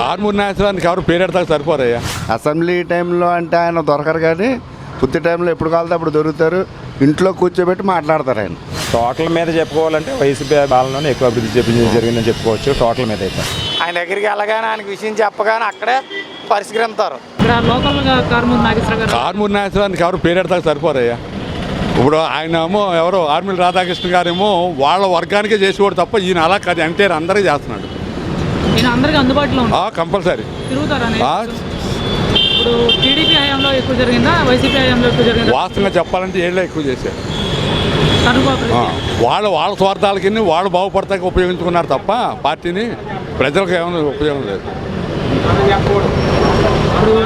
ఆర్మూర్ నాయకురానికి ఎవరు పేరెడతాకు సరిపోరయ్యా. అసెంబ్లీ టైంలో అంటే ఆయన దొరకరు, కానీ పుత్తి టైంలో ఎప్పుడు కావాలితే అప్పుడు దొరుకుతారు. ఇంట్లో కూర్చోబెట్టి మాట్లాడతారు ఆయన. టోటల్ మీద చెప్పుకోవాలంటే వైసీపీ పాలనలోనే ఎక్కువ అభివృద్ధి జరిగిందని చెప్పుకోవచ్చు. టోటల్ మీద అయితే ఆయన దగ్గరికి వెళ్ళగానే ఆయనకు విషయం చెప్పగానే అక్కడే పరిష్కరిస్తారు. ఆర్మూర్ నాయకురానికి ఎవరు పేరెడతాకు సరిపోరయ్యా. ఇప్పుడు ఆయన ఏమో ఎవరో ఆర్మీల రాధాకృష్ణ గారేమో వాళ్ళ వర్గానికే చేసేవాడు తప్ప ఈయన అలా కాదు, ఎన్టీఆర్ అందరికీ చేస్తున్నాడు. అందరికీ అందుబాటులో కంపల్సరీ తిరుగుతారా? ఇప్పుడు టీడీపీ హయాంలో ఎక్కువ జరిగిందా, వైసీపీ హయాంలో ఎక్కువ జరిగిందా? వాస్తవంగా చెప్పాలంటే ఏళ్ళే ఎక్కువ చేశారు. వాళ్ళ స్వార్థాలకి వాళ్ళు బాగుపడతాకి ఉపయోగించుకున్నారు తప్ప పార్టీని ప్రజలకు ఏమైనా ఉపయోగం లేదు.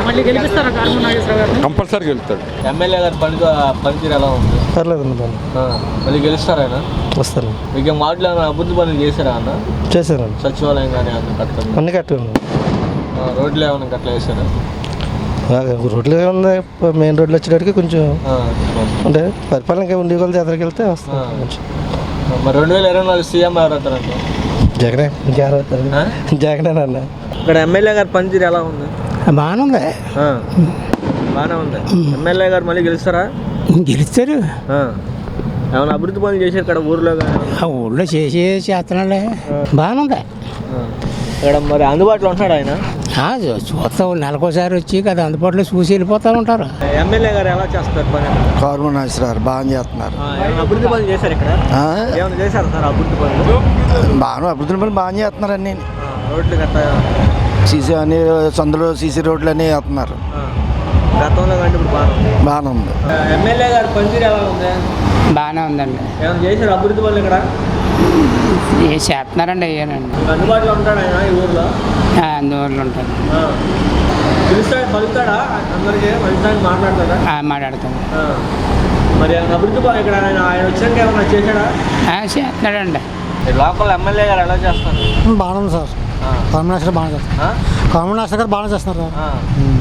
మళ్ళీ గెలిపిస్తారా ఆర్మూర్ నాగేశ్వరరావు గారిని? కంపల్సరీ గెలుస్తాడు. ఎమ్మెల్యే గారి పనితీరు ఎలా ఉంది? పర్లేదు మళ్ళీ గెలుస్తారా ఆయన? వస్తారు. మీకు వాటిలో అభివృద్ధి పనులు చేశారా అన్న? చేశారండి. సచివాలయం కానీ అన్న కట్టండి, అన్ని కట్టాను. రోడ్లు ఏమైనా కట్టలు వేసారా? రోడ్లు ఉంది, మెయిన్ రోడ్లు వచ్చేటప్పటికి కొంచెం అంటే పరిపాలనకి ఉండి కొలది ఎదురుకి వెళ్తే వస్తాం. మరి 2024 సీఎం ఎవరు అవుతారంట? జగనే. ఇంకెవరు అవుతారు? జగనే అన్న. ఇక్కడ ఎమ్మెల్యే గారి పనితీరు ఎలా ఉంది? బాగానే ఉంది. బాగానే ఉంది. ఎమ్మెల్యే గారు మళ్ళీ గెలుస్తారా? గెలుస్తారు. ఏమైనా అభివృద్ధి పనులు చేశారు ఇక్కడ ఊర్లో కానీ? ఊళ్ళో చేస్తున్నాడే. బాగానే ఉంది. ఇక్కడ మరి అందుబాటులో ఉంటున్నాడు ఆయన? చూస్తా నెలకోసారి వచ్చి కదా అందుబాటులో చూసి వెళ్ళిపోతూ ఉంటారు. ఎమ్మెల్యే గారు ఎలా చేస్తారు పని? కార్మూర్ నాగేశ్వరరావు బాగా చేస్తున్నారు. అభివృద్ధి పనులు చేశారు ఇక్కడ? ఏమైనా చేశారు సార్ అభివృద్ధి పనులు? బాగా అభివృద్ధి పనులు బాగా చేస్తున్నారు. అన్నీ రోడ్లు గట్ట సీసీ అన్ని సందులో సీసీ రోడ్లు అన్నీ వేస్తున్నారు. గతంలో కంటే ఇప్పుడు బాగానే ఉంది. ఎమ్మెల్యే గారు పనితీరు ఎలా ఉంది? బాగానే ఉందండి. ఏమైనా చేశారు అభివృద్ధి పనులు ఇక్కడ? చేస్తున్నారండి. అయ్యానండి. అందుబాటులో ఉంటాడు ఆయన ఈ ఊర్లో? అందుబాటులో ఉంటాడు. పలుకుతాడా అందరికీ? మంచి మాట్లాడతాడా? మాట్లాడతాను. మరి ఏమైనా అభివృద్ధి పనులు ఇక్కడ ఆయన వచ్చాక ఏమైనా చేశాడా? చేస్తున్నాడండి. లోకల్ ఎమ్మెల్యే గారు ఎలా చేస్తారు? బాగానే ఉంది సార్. కార్మూర్ నాగేశ్వరరావు బాగా చేస్తారు. కార్మూర్ నాగేశ్వరరావు గారు బాగా చేస్తున్నారు.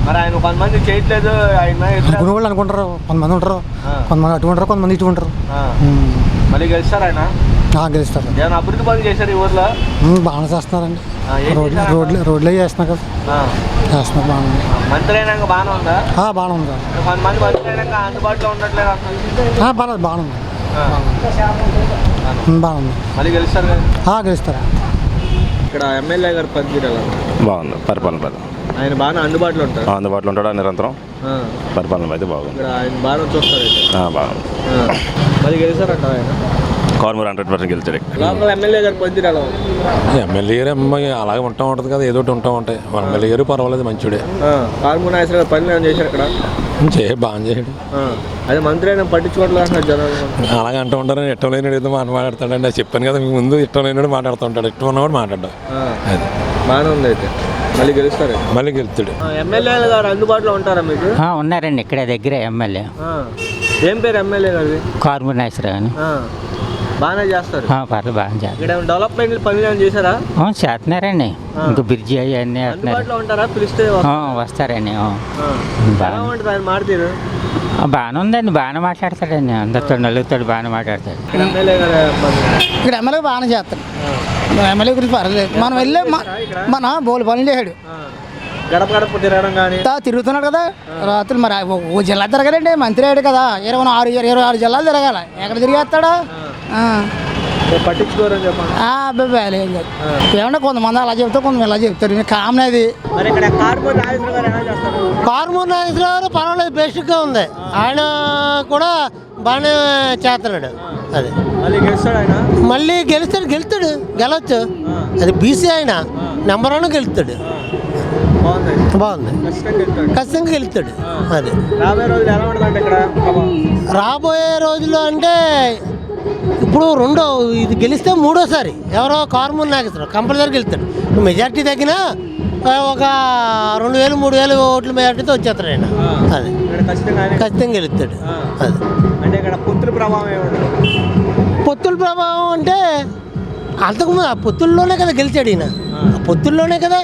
మరి ఆయన కొంతమంది చేయట్లేదు ఆయన అనుకునే వాళ్ళు అనుకుంటారు. కొంతమంది ఉంటారు, కొంతమంది అటు ఉంటారు, కొంతమంది ఇటు ఉంటారు. మళ్ళీ గెలుస్తారు ఆయన? గెలుస్తారు. ఏమైనా అభివృద్ధి పనులు చేశారు ఈ ఊర్లో? బాగానే చేస్తున్నారండి. రోడ్లే చేస్తున్నారు కదా, చేస్తున్నారు. బాగుంది. మంత్రి అయినాక బాగానే ఉందా? బాగానే ఉంది. కొంతమంది మంత్రి అయినాక అందుబాటులో ఉండట్లేదు అంటున్నారు. బాగుంది. బాగుంది. బాగుంది. మళ్ళీ గెలుస్తారు కదా? గెలుస్తారా? ఇక్కడ ఎమ్మెల్యే గారు పనితీరు ఎలా బాగుంది. పరిపాలన ఆయన బాగా అందుబాటులో ఉంటారు. అందుబాటులో ఉంటాడు నిరంతరం. పరిపాలన అయితే బాగుంది. ఇక్కడ ఆయన బాగా చూస్తారు. బాగుంది. మళ్ళీ గెలుస్తారంట ఆయన? కార్మూర్ 100% గెలిచాడు. లోకల్ ఎమ్మెల్యే గారు పనితీరు ఎలా ఉంది? ఎమ్మెల్యే గారు అలాగే ఉంటా ఉంటుంది కదా, ఏదో ఒకటి ఉంటా ఉంటాయి. ఎమ్మెల్యే గారు పర్వాలేదు, మంచిడే. కార్మూర్ నాగేశ్వరరావు గారు పనులు ఏమైనా చేశారు ఇక్కడ? బాగా చేయడు. అదే మంత్రి అయినా పట్టించుకోవట్లేదు అంటున్నారు జనాలు. అలాగే అంటూ ఉంటారు. ఇష్టం లేనివాడు ఏదో మాట్లాడతాడండి. అది చెప్పాను కదా మీకు ముందు, ఇష్టం లేనివాడు మాట్లాడుతుంటాడు, ఇష్టం ఉన్నవాడు మాట్లాడ్డాడు. అది బాగానే ఉంది. అయితే మళ్ళీ గెలుస్తారు? మళ్ళీ గెలుస్తాడు. ఎమ్మెల్యే గారు అందుబాటులో ఉంటారా మీకు? ఉన్నారండి ఇక్కడ దగ్గర ఎమ్మెల్యే. ఏం పేరు ఎమ్మెల్యే గారిది? కార్మూర్ నాగేశ్వరరావు అని. బాగానే చేస్తారు. పర్లేదు, బాగా చేస్తారు. ఇక్కడ డెవలప్మెంట్ పనులు ఏమైనా చేశారా? చేస్తున్నారండి. ఇంకా బ్రిడ్జి అవన్నీ అందుబాటులో ఉంటారా? పిలిస్తే వస్తారండి. బాగా ఉంటుంది ఆయన మాట్లాడు. బాగానే ఉందండి. బాగానే మాట్లాడతాడండి. అందరితో నలుగుతాడు, బాగానే మాట్లాడతాడు. ఎమ్మెల్యే గారు ఇక్కడ ఎమ్మెల్యే బాగానే చేస్తాడు. ఎమ్మెల్యే గురించి పర్లేదు. మనం వెళ్ళే మన బోలు పనులు చేశాడు. గడప గడప తిరగడం కానీ తిరుగుతున్నాడు కదా. రాత్రులు మరి ఓ జిల్లా తిరగాలండి. మంత్రి అయ్యాడు కదా, 26 జిల్లాలు తిరగాల. ఎక్కడ తిరిగేస్తాడా? పట్టించుకోరని చెప్పండి. ఏమన్నా కొంతమంది అలా చెప్తారు, కొంతమంది ఇలా చెప్తారు. కామన్ అది. మరి ఇక్కడ కార్మూర్ నాగేశ్వరరావు గారు ఎలా చేస్తారు? కార్మూర్ నాగేశ్వరరావు గారు పర్వాలేదు, బేసిక్గా ఉంది. ఆయన కూడా బాగానే చేస్తున్నాడు. అది మళ్ళీ గెలుస్తాడు ఆయన? మళ్ళీ గెలవచ్చు. అది బీసీ ఆయన నెంబర్ 1 గెలుస్తాడు. బాగుంది. ఖచ్చితంగా గెలుస్తాడు. అది రాబోయే రోజులు ఎలా ఉంటుంది ఇక్కడ? రాబోయే రోజుల్లో అంటే ఇప్పుడు ఇది గెలిస్తే 3వసారి ఎవరో కార్మూర్ నాగేశ్వరరావు కంపల్సరీ గెలుస్తాడు. మెజార్టీ తగ్గినా ఒక 2000 3000 ఓట్ల మెజార్టీతో వచ్చేస్తాడు ఆయన. అది ఖచ్చితంగా గెలుస్తాడు. అది అంటే ఇక్కడ పొత్తుల ప్రభావం ఏముంటుంది? పొత్తుల ప్రభావం అంటే అంతకుముందు ఆ పొత్తుల్లోనే కదా గెలిచాడు ఈయన. ఆ పొత్తుల్లోనే కదా.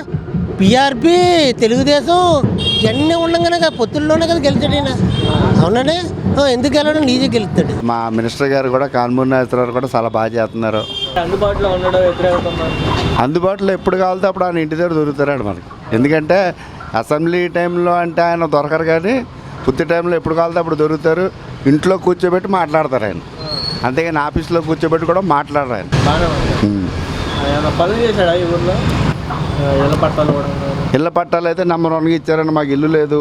పిఆర్పి, తెలుగుదేశం, ఇవన్నీ ఉండగానే కదా పొత్తుల్లోనే కదా గెలుతాడు ఈయన. అవునండి, ఎందుకు వెళ్ళడం ఈజీ గెలుస్తాడు. మా మినిస్టర్ గారు కూడా కాన్మూరి నాగేశ్వరరావు కూడా చాలా బాగా చేస్తున్నారు. అందుబాటులో ఉండడం వ్యతిరేకత అందుబాటులో ఎప్పుడు కావాలితే అప్పుడు ఆయన ఇంటి దగ్గర దొరుకుతారండి మనకి. ఎందుకంటే అసెంబ్లీ టైంలో అంటే ఆయన దొరకరు, కానీ పుత్తి టైంలో ఎప్పుడు కావాలితే అప్పుడు దొరుకుతారు. ఇంట్లో కూర్చోబెట్టి మాట్లాడతారు ఆయన, అంతేగాని ఆఫీస్లో కూర్చోబెట్టి కూడా మాట్లాడరు ఆయన. బాగానే ఉంది. ఏమైనా పనులు చేశాడా ఈ ఊర్లో? ఇళ్ళ పట్టాలు కూడా ఇళ్ళ పట్టాలు అయితే నెంబర్ 1గా ఇచ్చారండి. మాకు ఇల్లు లేదు.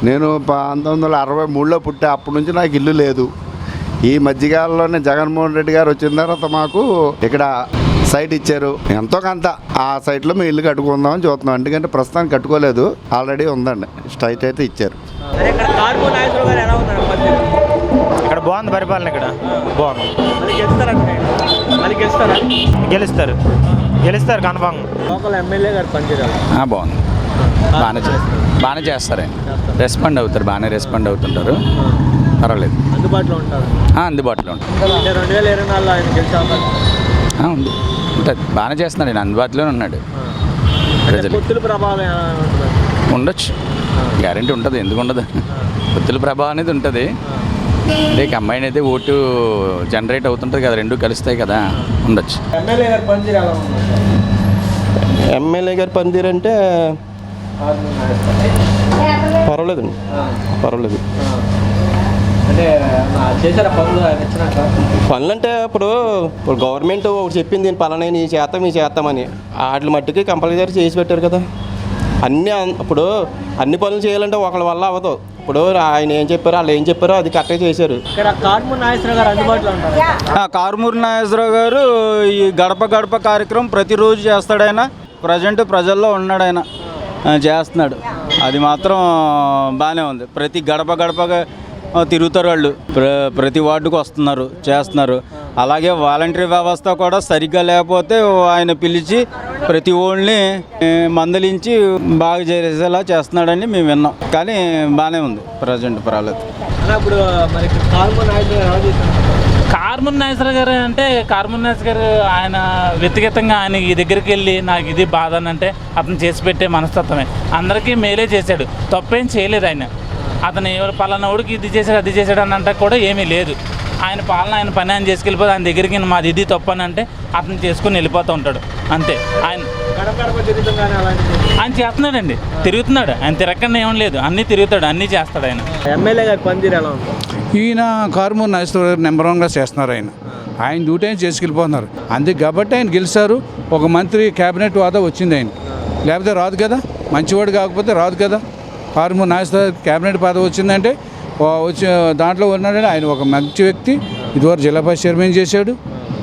నేను 1963లో పుట్టా, అప్పటి నుంచి నాకు ఇల్లు లేదు. ఈ మధ్యకాలంలోనే జగన్మోహన్ రెడ్డి గారు వచ్చిన తర్వాత మాకు ఇక్కడ సైట్ ఇచ్చారు. ఎంతో కొంత ఆ సైట్లో మేము ఇల్లు కట్టుకుందామని చూస్తున్నాం. ఎందుకంటే ప్రస్తుతానికి కట్టుకోలేదు, ఆల్రెడీ ఉందండి. స్ట్రైట్ అయితే ఇచ్చారు. ఇక్కడ కాన్మూరి నాగేశ్వరరావు గారు ఎలా ఉన్నారు? ఇక్కడ బాగుంది పరిపాలన, ఇక్కడ బాగుంది. మళ్ళీ గెలుస్తారంటే మళ్ళీ గెలుస్తారా? గెలుస్తారు కన్ఫామ్. లోకల్ ఎమ్మెల్యే గారు పనిచేయాలి. బాగుంది, బాగానే చేస్తారు. రెస్పాండ్ అవుతారు, బాగానే రెస్పాండ్ అవుతుంటారు. పర్వాలేదు, అందుబాటులో ఉంటారు. అందుబాటులో ఉంటారు. అంటే 2024లో ఆయన గెలిచే అవకాశం ఉంది, ఉంటుంది. బాగానే చేస్తున్నాడు, ఆయన అందుబాటులోనే ఉన్నాడు. పొత్తుల ప్రభావం ఎలా ఉంటుంది? ఉండొచ్చు, గ్యారెంటీ ఉంటుంది, ఎందుకు ఉండదు. పొత్తుల ప్రభావం అనేది ఉంటుంది. అంటే అమ్మాయిని అయితే ఓటు జనరేట్ అవుతుంటుంది కదా, రెండు కలుస్తాయి కదా, ఉండొచ్చు. ఎమ్మెల్యే గారు పనితీరు ఎలా ఉంది? ఎమ్మెల్యే గారి పనితీరు అంటే పర్వాలేదండి, పర్వాలేదు. అంటే చేశారా పనులు ఆయన ఇచ్చినాక? పనులు అంటే ఇప్పుడు గవర్నమెంట్ ఒకటి చెప్పింది, దీని పలానా ఈ చేస్తామని వాటి మట్టుకి కంపల్సరీ చేసి పెట్టారు కదా. ఇప్పుడు అన్ని పనులు చేయాలంటే ఒకళ్ళ వల్ల అవ్వదు. ఇప్పుడు ఆయన ఏం చెప్పారో వాళ్ళు ఏం చెప్పారో అది కరెక్ట్గా చేశారు. ఇక్కడ కాన్మూరి నాగేశ్వరరావు గారు అందుబాటులో ఉంటారు. కారుమూరి నాగేశ్వరరావు గారు ఈ గడప గడప కార్యక్రమం ప్రతిరోజు చేస్తాడు. ఆయన ప్రజెంట్ ప్రజల్లో ఉన్నాడు, ఆయన చేస్తున్నాడు. అది మాత్రం బాగానే ఉంది. ప్రతి గడప గడపగా తిరుగుతారు వాళ్ళు, ప్రతి వార్డుకు వస్తున్నారు, చేస్తున్నారు. అలాగే వాలంటరీ వ్యవస్థ కూడా సరిగ్గా లేకపోతే ఆయన పిలిచి ప్రతి ఓళ్ళని మందలించి బాగా చేసేలా చేస్తున్నాడని మేము విన్నాం. కానీ బాగానే ఉంది, ప్రజెంట్ పర్వాలేదు. ఇప్పుడు మరి కాన్మూరి నాగేశ్వరరావు ఎలా చేశారు? కారుమూరి నాగేశ్వరరావు గారు అంటే కారుమూరి నాగేశ్వరరావు గారు ఆయన వ్యక్తిగతంగా ఆయన ఈ దగ్గరికి వెళ్ళి నాకు ఇది బాధ అని అంటే అతను చేసి పెట్టే మనస్తత్వమే. అందరికీ మేలే చేశాడు, తప్పేం చేయలేదు ఆయన. అతను పలానా ఊడికి ఇది చేశాడు అది చేశాడు అని అంటే కూడా ఏమీ లేదు. ఆయన పాలన ఆయన పని ఆయన చేసుకెళ్ళిపోతే ఆయన దగ్గరికి మాది ఇది తప్పు అని అంటే అతను చేసుకుని వెళ్ళిపోతూ ఉంటాడు, అంతే. ఆయన ఆయన చేస్తున్నాడండి, తిరుగుతున్నాడు. ఆయన తిరగకుండా ఏం లేదు, అన్నీ తిరుగుతాడు, అన్నీ చేస్తాడు ఆయన. ఎమ్మెల్యే గారి పనితీరు ఎలా ఉంది? ఈయన కారుమూరి నాగేశ్వరరావు గారు నెంబర్ 1గా చేస్తున్నారు. ఆయన డ్యూటీ ఆయన చేసుకెళ్ళిపోతున్నారు, అంతే. కాబట్టి ఆయన గెలిచారు. ఒక మంత్రి క్యాబినెట్ హోదా వచ్చింది ఆయన, లేకపోతే రాదు కదా. మంచివాడు కాకపోతే రాదు కదా. కారుమూరి నాగేశ్వరరావు క్యాబినెట్ పదవి వచ్చిందంటే వచ్చి దాంట్లో ఉన్నాడని ఆయన ఒక మంచి వ్యక్తి. ఇదివరకు జిల్లా పరిషత్ చైర్మన్ చేశాడు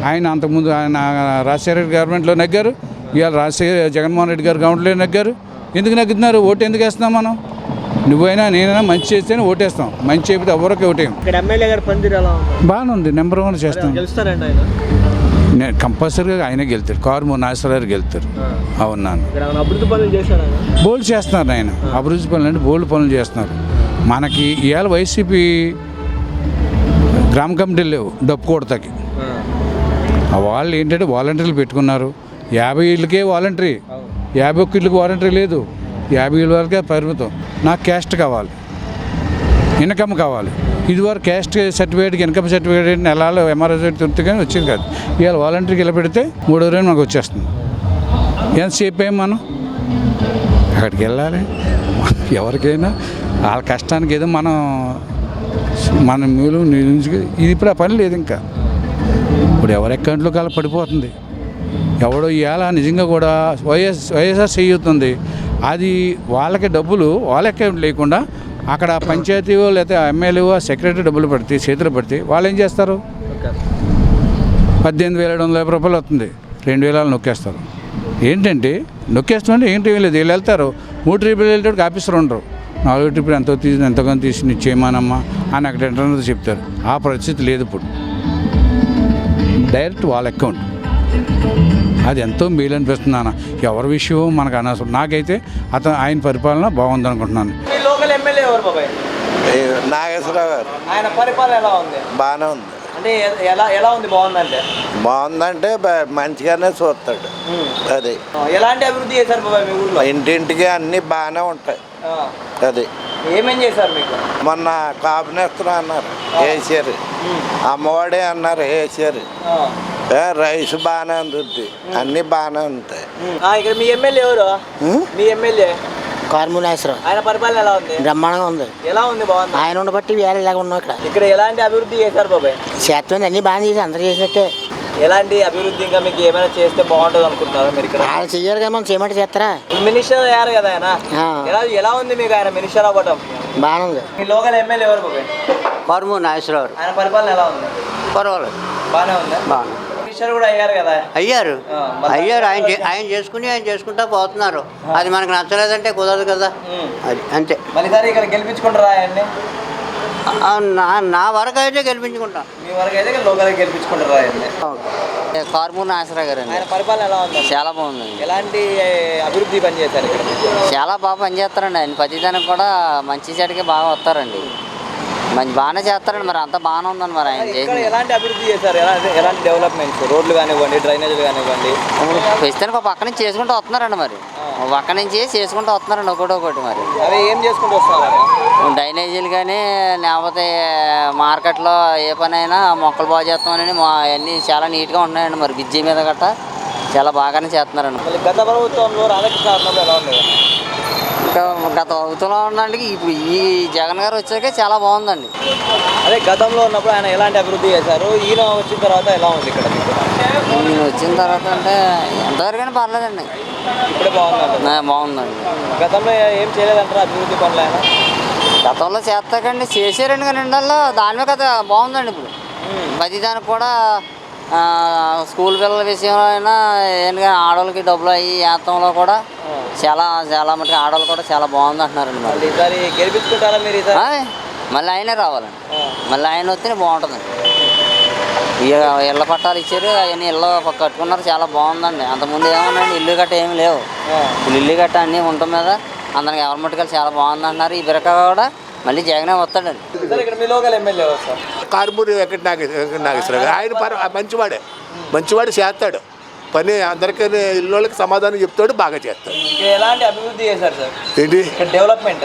ఆయన. అంతకుముందు ఆయన రాజశేఖర రెడ్డి గవర్నమెంట్లో నెగ్గారు. ఇవాళ జగన్మోహన్ రెడ్డి గారు గవర్నమెంట్లో నెగ్గారు. ఎందుకు నెగ్గుతున్నారు? ఓటు ఎందుకు వేస్తున్నాం మనం? నువ్వైనా నేనైనా మంచి చేస్తేనే ఓటేస్తాం, మంచి చేయకపోతే ఎవరికి ఓటేయం. ఇక్కడ ఎమ్మెల్యే గారి పనితీరు ఎలా ఉంది? బాగానే ఉంది, నెంబర్ 1 చేస్తాం. గెలుస్తారండి ఆయన? నేను కంపల్సరీగా ఆయనే గెలుతారు, కారుమూరి నాగేశ్వరరావు గారు గెలుతారు. అవునాను. అభివృద్ధి పనులు చేశారు, బోల్డ్ చేస్తున్నారు ఆయన. అభివృద్ధి పనులు అంటే బోల్డ్ పనులు చేస్తున్నారు. మనకి ఇవాళ వైసీపీ గ్రామ కమిటీలు లేవు డప్పు కొడతాకి. వాళ్ళు ఏంటంటే వాలంటీర్లు పెట్టుకున్నారు. 50 ఇళ్ళకే వాలంటరీ, 51 ఇళ్ళకి వాలంటరీ లేదు. 50 ఇళ్ళ వరకే పరిమితం. నాకు క్యాస్ట్ కావాలి, ఇన్కమ్ కావాలి. ఇదివరకు క్యాస్ట్ సర్టిఫికేట్కి ఇన్కమ్ సర్టిఫికేట్ నెలలో ఎంఆర్ఐ తిరుగుతూ కానీ వచ్చింది కాదు. ఇవాళ వాలంటరీకి ఇలా పెడితే 3వ రోజు మనకు వచ్చేస్తుంది. ఎంతసేపు ఏం మనం అక్కడికి వెళ్ళాలి. ఎవరికైనా వాళ్ళ కష్టానికి ఏదో మన మూలు ఇది ఇప్పుడు ఆ పని లేదు. ఇంకా ఇప్పుడు ఎవరి అకౌంట్లో కాలం పడిపోతుంది. ఎవడో ఇవాళ నిజంగా కూడా వైఎస్ఆర్ చేయుతుంది. అది వాళ్ళకి డబ్బులు వాళ్ళ అకౌంట్ లేకుండా అక్కడ పంచాయతీ లేకపోతే ఎమ్మెల్యే సెక్రటరీ డబ్బులు పడితే చేతులు పడితే వాళ్ళు ఏం చేస్తారు? 18,750 రూపాయలు వస్తుంది, 2,000 నొక్కేస్తారు. ఏంటంటే నొక్కేస్తామంటే ఏంటి ఏం లేదు. వీళ్ళు వెళ్తారు 3 ట్రిపులు వెళ్ళేటప్పుడు ఆఫీసర్ ఉండరు. 4 ట్రిపులు ఎంతగానో తీసి నిశ్చయమానమ్మా అని అక్కడ ఎంటర్ చెప్తారు. ఆ పరిస్థితి లేదు ఇప్పుడు. డైరెక్ట్ వాళ్ళ అకౌంట్. అది ఎంతో మేలు అనిపిస్తుంది అన్న. ఎవరి విషయం మనకు అనవసరం. నాకైతే ఆయన పరిపాలన బాగుంది అనుకుంటున్నాను. లోకల్ ఎమ్మెల్యే ఎవరు బాబాయ్? నాగేశ్వరరావు గారు. ఆయన పరిపాలన ఎలా ఉంది? బాగానే ఉంది. అంటే ఎలా ఉంది బాగుందంటే? బాగుందంటే మంచిగానే చూస్తాడు. అది ఎలాంటి అభివృద్ధి చేశారు బాబాయ్ మీ ఊళ్ళో? ఇంటింటికి అన్నీ బాగానే ఉంటాయి. అది ఏమేం చేశారు మీకు? మొన్న కాపునేస్తున్నా అన్నారు, వేసారు. అమ్మఒడి అన్నారు, వేసారు. రైస్ బాగానే అందుద్ది, అన్నీ బాగానే ఉంటాయి. ఇక్కడ మీ ఎమ్మెల్యే ఎవరు? మీ ఎమ్మెల్యే కారుమూరి నాగేశ్వరరావు. ఆయన పరిపాలన ఎలా ఉంది? బ్రహ్మాండంగా ఉంది. ఎలా ఉంది? బాగుంది. ఆయన ఉండబట్టి వేళ ఇలాగ ఉన్నాం ఇక్కడ. ఇక్కడ ఎలాంటి అభివృద్ధి చేశారు బాబాయ్? శాతం అన్ని బాగా చేసి అందరూ చేసినట్టే. ఎలాంటి అభివృద్ధి ఇంకా మీకు ఏమైనా చేస్తే బాగుంటుంది అనుకుంటున్నారు మీరు? ఇక్కడ వాళ్ళు చెయ్యాలి కదా, మనం చేయమంటే చేస్తారా? మినిస్టర్ అయ్యారు కదా ఆయన. ఎలా ఉంది మీకు ఆయన మినిస్టర్ అవ్వడం? బాగానే ఉంది. మీ లోకల్ ఎమ్మెల్యే ఎవరు బాబాయ్? కారుమూరి నాగేశ్వరరావు. ఆయన పరిపాలన ఎలా ఉంది? పర్వాలేదు, బాగానే ఉందా? బాగా మినిస్టర్ కూడా అయ్యారు కదా. అయ్యారు. ఆయన చేసుకుంటా పోతున్నారు. అది మనకు నచ్చలేదంటే కుదరదు కదా. అది అంతే. మళ్ళీసారి ఇక్కడ గెలిపించుకుంటారా ఆయన్ని? నా వరకు అయితే గెలిపించుకుంటాం. మీ వరకు అయితే లోకల్ గెలిపించుకుంటారా ఆయన్ని? కారుమూరి నాగేశ్వరరావు గారు. ఆయన పరిపాలన ఎలా ఉంది? చాలా బాగుంది. ఎలాంటి అభివృద్ధి పని చేశారు ఇక్కడ? చాలా బాగా పనిచేస్తారండి ఆయన. ప్రతిదానికి కూడా మంచి చెడుకి బాగా వస్తారండి. బాగానే చేస్తారండి. మరి అంతా బాగానే ఉందండి. మరి ఆయన ఇక్కడ ఎలాంటి అభివృద్ధి చేశారు? ఎలాంటి డెవలప్మెంట్స్, రోడ్లు కానివ్వండి, డ్రైనేజీలు కానివ్వండి? ప్రస్తుతానికి ఒక పక్క నుంచి చేసుకుంటూ వస్తున్నారండి. మరి ఒక పక్క నుంచి చేసుకుంటూ వస్తున్నారండి ఒకటి. మరి అవి ఏం చేసుకుంటూ వస్తున్నారు? డ్రైనేజీలు కానీ, లేకపోతే మార్కెట్లో ఏ పని అయినా మొక్కలు బాగు చేస్తామని అవన్నీ చాలా నీట్గా ఉన్నాయండి. మరి బిజ్జీ మీద గట్ట చాలా బాగానే చేస్తున్నారండి. మళ్ళీ గత ప్రభుత్వంలో రాధాకృష్ణ ఉన్నప్పుడు ఎలా ఉంది? ఇంకా గత ప్రభుత్వంలో ఉన్నందుకు ఇప్పుడు ఈ జగన్ గారు వచ్చాకే చాలా బాగుందండి. అదే గతంలో ఉన్నప్పుడు ఆయన ఎలాంటి అభివృద్ధి చేశారు? ఈయన వచ్చిన తర్వాత ఎలా ఉంది ఇక్కడ? ఈయన వచ్చిన తర్వాత అంటే ఎంతవరకైనా పర్లేదండి. ఇప్పుడే బాగుందండి. బాగుందండి. గతంలో ఏం చేయలేదంటారా అభివృద్ధి పనులు ఆయన? గతంలో చేస్తాకండి చేసారండి, కానీ రెండల్లో దాని మీద కదా బాగుందండి. ఇప్పుడు ప్రతి దానికి కూడా స్కూల్ పిల్లల విషయంలో అయినా ఏంటంటే ఆడవాళ్ళకి డబ్బులు అయ్యి వేస్తంలో కూడా చాలా మటుకు ఆడవాళ్ళు కూడా చాలా బాగుంది అంటున్నారండి. మరి ఈసారి గెలిపించుకుంటారా మీరు? మళ్ళీ ఆయనే రావాలండి. మళ్ళీ ఆయన వస్తేనే బాగుంటుందండి. ఇళ్ళ పట్టాలు ఇచ్చారు, అవన్నీ ఇళ్ళు కట్టుకున్నారు, చాలా బాగుందండి. అంతకుముందు ఏమన్నాండి, ఇల్లు గట్ట ఏమి లేవు. ఇప్పుడు ఇల్లు గట్ట అన్నీ ఉండటం మీద అందరికి ఎవరి మట్టుకెళ్ళి చాలా బాగుంది అంటున్నారు. ఈ బిరక కూడా మళ్ళీ జగనే వస్తాడండి. ఇక్కడ మీ local MLA sir Karumuri Nageswara Rao గారు. ఆయన మంచివాడు చేస్తాడు పని. అందరికీ ఇళ్ళకి సమాధానం చెప్తాడు, బాగా చేస్తాడు. ఎలాంటి అభివృద్ధి చేశారు సార్? ఏంటి ఇక్కడ డెవలప్మెంట్,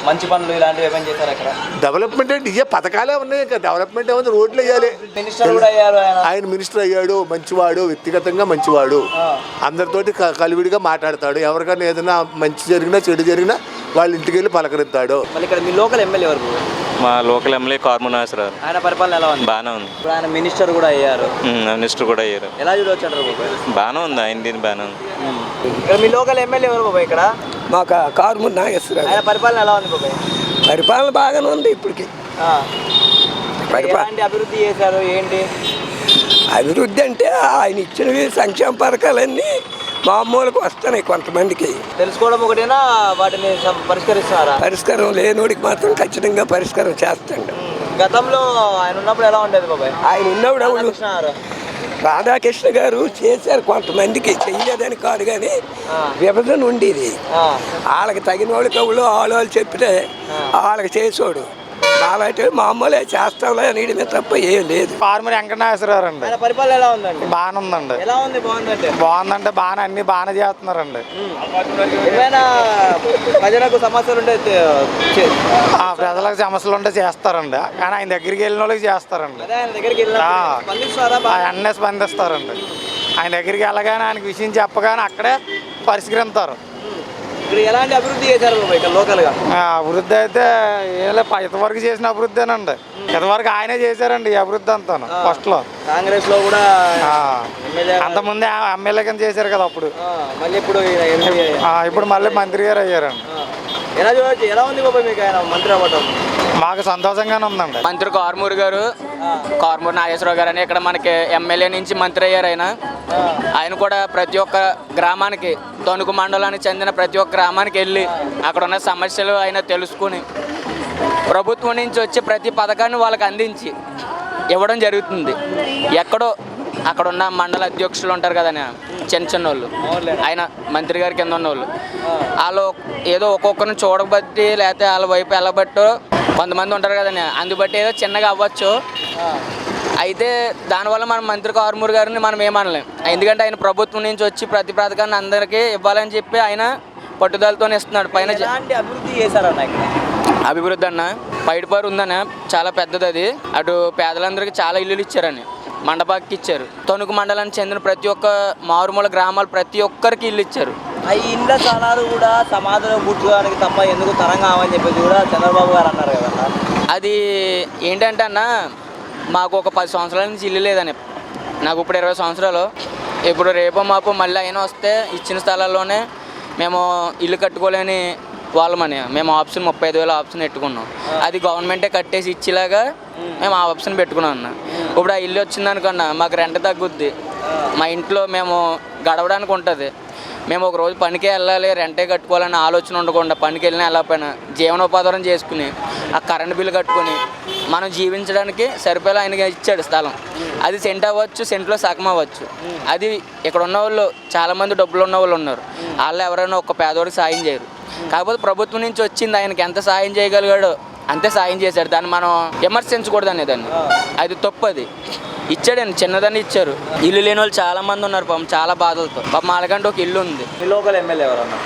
మంచి పనులు ఇలాంటివి ఏమేమి చేశారు అక్కడ? డెవలప్మెంట్ అంటే ఇవే పథకాలే ఉన్నాయి. ఇంకా డెవలప్మెంట్ ఏముంది, రోడ్లు వేయాలి. మినిస్టర్ కూడా అయ్యారు ఆయన మినిస్టర్ అయ్యాడు. మంచివాడు, వ్యక్తిగతంగా మంచివాడు. అందరితోటి కలివిడిగా మాట్లాడతాడు. ఎవరికైనా ఏదైనా మంచి జరిగినా చెడు జరిగినా వాళ్ళ ఇంటికి వెళ్ళి పలకరిస్తాడు. మళ్ళీ ఇక్కడ మీ లోకల్ ఎమ్మెల్యే ఎవరు? మా లోకల్ ఎమ్మెల్యే కారుమూరి నాగేశ్వరరావు. ఆయన పరిపాలన ఎలా ఉంది? బాగానే ఉంది. ఇప్పుడు ఆయన మినిస్టర్ కూడా అయ్యారు. మినిస్టర్ కూడా అయ్యారు. ఎలా చూడవచ్చు అంటారు బాబాయ్? బాగానే ఉంది. ఆయన బాగానే ఉంది. ఇక్కడ మీ లోకల్ ఎమ్మెల్యే ఎవరు బాబాయ్? ఇక్కడ మాకు కారుమూరి నాగేశ్వరరావు. ఆయన పరిపాలన ఎలా ఉంది బాబాయ్? పరిపాలన బాగానే ఉంది ఇప్పటికి. ఎలాంటి అభివృద్ధి చేశారు ఏంటి? అభివృద్ధి అంటే ఆయన ఇచ్చినవి సంక్షేమ పథకాలన్నీ మామూలుగా వస్తున్నాయి కొంతమందికి. తెలుసుకోవడం ఒకటేనా, వాటిని పరిష్కరిస్తున్నారా? పరిష్కారం లేనోడికి మాత్రం ఖచ్చితంగా పరిష్కారం చేస్తాడు. గతంలో ఆయన ఉన్నప్పుడు ఎలా ఉండేది బాబాయ్? ఆయన ఉన్నప్పుడు రాధాకృష్ణ గారు చేశారు, కొంతమందికి చెయ్యలేదని కాదు, కానీ విభజన ఉండేది. వాళ్ళకి తగిన వాళ్ళకి వాళ్ళు చెప్పితే వాళ్ళకి చేసాడు. అలాంటి మామూలే చేస్తాంలే నీడి మీద తప్ప ఏం లేదు. కారుమూరి వెంకటనాగేశ్వరరావు అండి. ఆయన పరిపాలన ఎలా ఉందండి? బాగానే ఉందండి. ఎలా ఉంది? బాగుందంటే బాగానే అన్ని బాగానే చేస్తున్నారండి. ఏమైనా ప్రజలకు సమస్యలు ఉంటే ప్రజలకు సమస్యలు ఉంటే చేస్తారండి, కానీ ఆయన దగ్గరికి వెళ్ళిన వాళ్ళకి చేస్తారండి. ఆయన దగ్గరికి అన్నీ స్పందిస్తారండి. ఆయన దగ్గరికి వెళ్ళగానే ఆయనకి విషయం చెప్పగానే అక్కడే పరిష్కరిస్తారు. ఇక్కడ ఎలాంటి అభివృద్ధి చేశారు ఇక్కడ లోకల్గా? అభివృద్ధి అయితే ఇంతవరకు చేసిన అభివృద్ధేనండి. ఇంతవరకు ఆయనే చేశారండి ఈ అభివృద్ధి అంతా. ఫస్ట్ లో కాంగ్రెస్ లో కూడా అంతకుముందే ఎమ్మెల్యే కింద చేశారు కదా అప్పుడు. మళ్ళీ ఇప్పుడు మళ్ళీ మంత్రి గారు అయ్యారండి. ఎలా చూడవచ్చు? ఎలా ఉంది బాబాయ్ మీకు ఆయన మంత్రి అవ్వటం? మాకు సంతోషంగానే ఉందండి. మంత్రి కారుమూరి నాగేశ్వరరావు గారు అని ఇక్కడ మనకి ఎమ్మెల్యే నుంచి మంత్రి అయ్యారు. ఆయన కూడా ప్రతి ఒక్క గ్రామానికి, తణుకు మండలానికి చెందిన ప్రతి ఒక్క గ్రామానికి వెళ్ళి అక్కడ ఉన్న సమస్యలు ఆయన తెలుసుకుని ప్రభుత్వం నుంచి వచ్చే ప్రతి పథకాన్ని వాళ్ళకి అందించి ఇవ్వడం జరుగుతుంది. ఎక్కడో అక్కడ ఉన్న మండల అధ్యక్షులు ఉంటారు కదా చిన్న వాళ్ళు, ఆయన మంత్రి గారి కింద ఉన్న వాళ్ళు ఏదో ఒక్కొక్కరిని చూడబట్టి లేకపోతే వాళ్ళ వైపు వెళ్ళబట్టో కొంతమంది ఉంటారు కదండి, అందుబట్టి ఏదో చిన్నగా అవ్వచ్చు. అయితే దానివల్ల మనం మంత్రి కారుమూరి గారిని మనం ఏమనలేం. ఎందుకంటే ఆయన ప్రభుత్వం నుంచి వచ్చి ప్రతి పథకాన్ని అందరికీ ఇవ్వాలని చెప్పి ఆయన పట్టుదలతోనే ఇస్తున్నాడు. పైన అభివృద్ధి చేశారన్న ఇక్కడ అభివృద్ధి అన్న పైడిపారు ఉందన్న, చాలా పెద్దది అది. అటు పేదలందరికీ చాలా ఇల్లులు ఇచ్చారని, మండపాకి ఇచ్చారు. తణుకు మండలానికి చెందిన ప్రతి ఒక్క మారుమూల గ్రామాలు ప్రతి ఒక్కరికి ఇల్లు ఇచ్చారు. ఆ ఇండ్ల స్థలాలు కూడా సమాధిలో కూర్చోడానికి తప్ప ఎందుకు తరం కావని చెప్పేసి కూడా చంద్రబాబు గారు అన్నారు కదన్నా. అది ఏంటంటే అన్న, మాకు ఒక 10 సంవత్సరాల నుంచి ఇల్లు లేదని, నాకు ఇప్పుడు 20 సంవత్సరాలు. ఇప్పుడు రేపో మాపో మళ్ళీ అయినా వస్తే ఇచ్చిన స్థలాల్లోనే మేము ఇల్లు కట్టుకోలేని వాళ్ళమని మేము ఆప్షన్ 35,000 ఆప్షన్ పెట్టుకున్నాం. అది గవర్నమెంటే కట్టేసి ఇచ్చేలాగా మేము ఆ ఆప్షన్ పెట్టుకున్నాం అన్న. ఇప్పుడు ఆ ఇల్లు వచ్చిందనుకున్నా మాకు రెంట్ తగ్గుద్ది, మా ఇంట్లో మేము గడవడానికి ఉంటుంది. మేము ఒక రోజు పనికి వెళ్ళాలి, రెంటే కట్టుకోవాలని ఆలోచన ఉండకుండా పనికి వెళ్ళినా వెళ్ళకపోయినా జీవనోపాధారం చేసుకుని ఆ కరెంట్ బిల్లు కట్టుకొని మనం జీవించడానికి సరిపోయేలా ఆయనకి ఇచ్చాడు స్థలం. అది సెంట్ అవ్వచ్చు, సెంట్లో సగం అవ్వచ్చు. అది ఇక్కడ ఉన్న వాళ్ళు చాలామంది డబ్బులు ఉన్న వాళ్ళు ఉన్నారు, వాళ్ళు ఎవరైనా ఒక పేదవాడికి సాయం చేయరు. కాకపోతే ప్రభుత్వం నుంచి వచ్చింది ఆయనకి ఎంత సాయం చేయగలిగాడో అంతే సాయం చేశాడు. దాన్ని మనం విమర్శించకూడదు అనేదాన్ని, అది తప్పు. అది ఇచ్చాడండి, చిన్నదాన్ని ఇచ్చారు. ఇల్లు లేని వాళ్ళు చాలా మంది ఉన్నారు పాపం, చాలా బాధలతో. పాపం వాళ్ళకంటే ఒక ఇల్లు ఉంది. మీ లోకల్ ఎమ్మెల్యే ఎవరన్నా?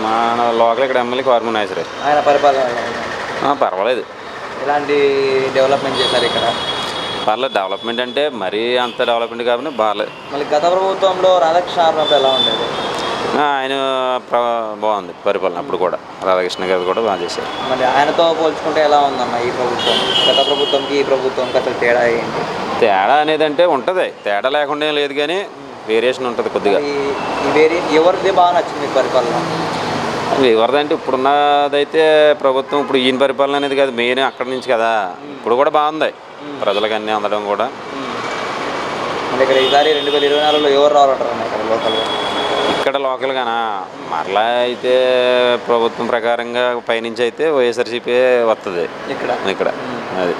మన లోకల్ ఇక్కడ ఎమ్మెల్యే కారుమూరి నాగేశ్వరరావు. ఆయన పరిపాలన పర్వాలేదు. ఎలాంటి డెవలప్మెంట్ చేశారు ఇక్కడ? పర్లేదు, డెవలప్మెంట్ అంటే మరీ అంత డెవలప్మెంట్ కాబట్టి బాగాలేదు. మళ్ళీ గత ప్రభుత్వంలో రాధాకృష్ణ ఎలా ఉండేది? ఆయన బాగుంది పరిపాలన. అప్పుడు కూడా రాధాకృష్ణ గారు కూడా బాగా చేశారు. మళ్ళీ ఆయనతో పోల్చుకుంటే ఎలా ఉందన్న ఈ ప్రభుత్వం? గత ప్రభుత్వంకి ఈ ప్రభుత్వంకి అసలు తేడా ఏంటి? తేడా అనేది అంటే ఉంటుంది, తేడా లేకుండా ఏం లేదు కానీ వేరియేషన్ ఉంటుంది కొద్దిగా. ఎవరిది బాగా నచ్చింది మీకు పరిపాలన? ఎవరిదంటే ఇప్పుడున్నదైతే ప్రభుత్వం ఇప్పుడు ఈయన పరిపాలన అనేది కాదు, మెయిన్ అక్కడి నుంచి కదా. ఇప్పుడు కూడా బాగుంది, ప్రజలకు అన్నీ అందడం కూడా. మళ్ళీ ఇక్కడ ఈసారి 2024లో ఎవరు రావాలంటారు ఇక్కడ లోకల్గా? ఇక్కడ లోకల్గానా మరలా అయితే ప్రభుత్వం ప్రకారంగా పైనుంచి అయితే వైఎస్ఆర్సీపీ వస్తుంది ఇక్కడ. అది